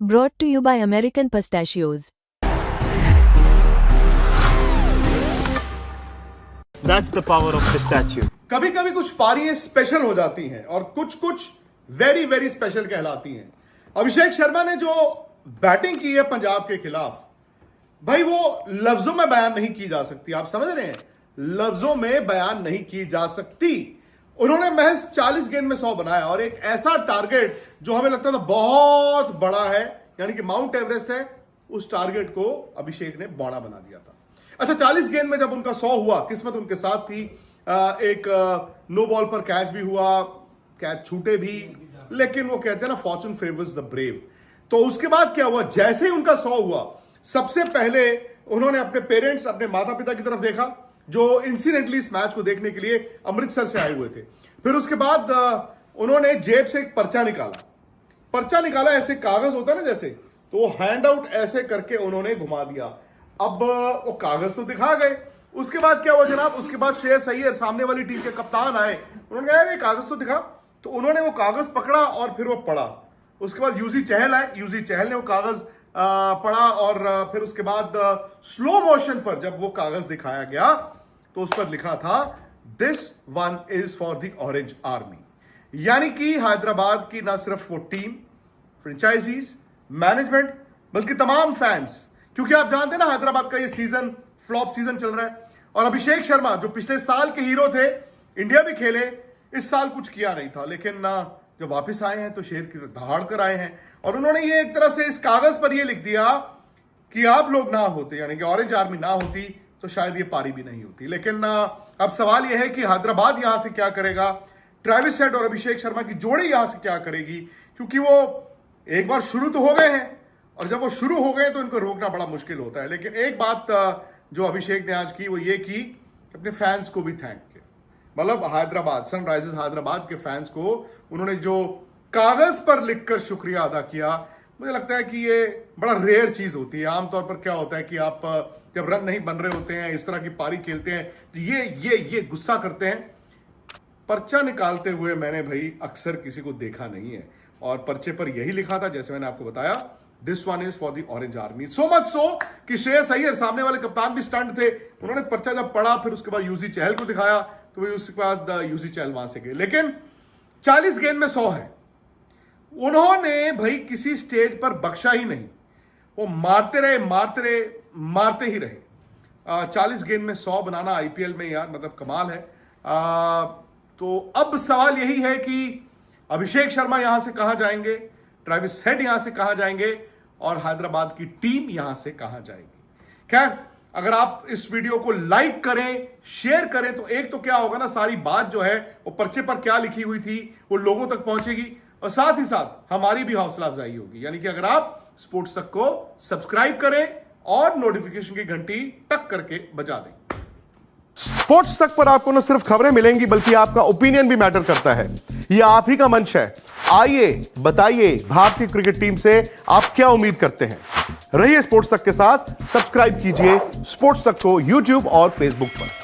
Brought to you by American Pistachios. That's the power of pistachio. कभी कभी कुछ पारियां special हो जाती हैं और कुछ कुछ वेरी वेरी स्पेशल कहलाती हैं। अभिषेक शर्मा ने जो बैटिंग की है पंजाब के खिलाफ, भाई वो लफ्जों में बयान नहीं की जा सकती। आप समझ रहे हैं, लफ्जों में बयान नहीं की जा सकती। उन्होंने महज 40 गेंद में 100 बनाया और एक ऐसा टारगेट जो हमें लगता था बहुत बड़ा है, यानी कि माउंट एवरेस्ट है, उस टारगेट को अभिषेक ने बौना बना दिया था। अच्छा, 40 गेंद में जब उनका 100 हुआ, किस्मत उनके साथ थी। एक नो बॉल पर कैच भी हुआ, कैच छूटे भी, लेकिन वो कहते हैं ना, फॉर्चून फेवर्स द ब्रेव। तो उसके बाद क्या हुआ, जैसे ही उनका 100 हुआ, सबसे पहले उन्होंने अपने पेरेंट्स, अपने माता पिता की तरफ देखा, जो इंसिडेंटली इस मैच को देखने के लिए अमृतसर से आए हुए थे। फिर उसके बाद उन्होंने जेब से एक पर्चा निकाला, ऐसे कागज होता है ना जैसे, तो वो हैंड आउट ऐसे करके उन्होंने घुमा दिया। अब वो कागज तो दिखा गए। उसके बाद क्या हुआ जनाब, उसके बाद श्रेयस अय्यर सामने वाली टीम के कप्तान आए, उन्होंने कहा ये कागज तो दिखा, तो उन्होंने वो कागज पकड़ा और फिर वो पढ़ा। उसके बाद यूजी चहल आए, यूजी चहल ने वो कागज पढ़ा और फिर उसके बाद स्लो मोशन पर जब वो कागज दिखाया गया तो उस पर लिखा था, this one is for the orange army. यानी कि हैदराबाद की ना सिर्फ वो टीम, फ्रेंचाइजीज, मैनेजमेंट, बल्कि तमाम फैंस, क्योंकि आप जानते हैं ना हैदराबाद का ये सीजन फ्लॉप सीजन चल रहा है और अभिषेक शर्मा जो पिछले साल के हीरो थे, इंडिया भी खेले, इस साल कुछ किया नहीं था, लेकिन जब वापस आए हैं तो शेर की दहाड़ कर आए हैं। और उन्होंने ये एक तरह से इस कागज पर ये लिख दिया कि आप लोग ना होते, यानी कि ऑरेंज आर्मी ना होती तो शायद ये पारी भी नहीं होती। लेकिन अब सवाल यह है कि हैदराबाद यहां से क्या करेगा, ट्रेविस हेड और अभिषेक शर्मा की जोड़ी यहां से क्या करेगी, क्योंकि वो एक बार शुरू तो हो गए हैं और जब वो शुरू हो गए तो इनको रोकना बड़ा मुश्किल होता है। लेकिन एक बात जो अभिषेक ने आज की वो ये की, अपने फैंस को भी थैंक किया। मतलब हैदराबाद, सनराइजर्स हैदराबाद के फैंस को उन्होंने जो कागज पर लिखकर शुक्रिया अदा किया, मुझे लगता है कि ये बड़ा रेयर चीज होती है। आमतौर पर क्या होता है कि आप जब रन नहीं बन रहे होते हैं, इस तरह की पारी खेलते हैं, तो ये गुस्सा करते हैं। पर्चा निकालते हुए मैंने भाई अक्सर किसी को देखा नहीं है और पर्चे पर यही लिखा था, जैसे मैंने आपको बताया, this one is for the orange army. So much so कि श्रेयस अय्यर, सामने वाले कप्तान भी स्टंट थे, उन्होंने पर्चा जब पढ़ा फिर उसके बाद यूजी चहल को दिखाया, तो भाई उसके बाद यूजी चहल वहां से गए। लेकिन 40 गेंद में 100 है, उन्होंने भाई किसी स्टेज पर बख्शा ही नहीं, वो मारते ही रहे। 40 गेंद में 100 बनाना आईपीएल में यार मतलब कमाल है। तो अब सवाल यही है कि अभिषेक शर्मा यहां से कहां जाएंगे, ट्रेविस हेड यहां से कहां जाएंगे और हैदराबाद की टीम यहां से कहां जाएगी। खैर, अगर आप इस वीडियो को लाइक करें, शेयर करें, तो एक तो क्या होगा ना, सारी बात जो है वो पर्चे पर क्या लिखी हुई थी वो लोगों तक पहुंचेगी और साथ ही साथ हमारी भी हौसला अफजाई होगी। यानी कि अगर आप स्पोर्ट्स तक को सब्सक्राइब करें और नोटिफिकेशन की घंटी टक करके बजा दें। स्पोर्ट्स तक पर आपको न सिर्फ खबरें मिलेंगी बल्कि आपका ओपिनियन भी मैटर करता है। यह आप ही का मंच है। आइए बताइए, भारतीय क्रिकेट टीम से आप क्या उम्मीद करते हैं। रहिए स्पोर्ट्स तक के साथ, सब्सक्राइब कीजिए स्पोर्ट्स तक को यूट्यूब और फेसबुक पर।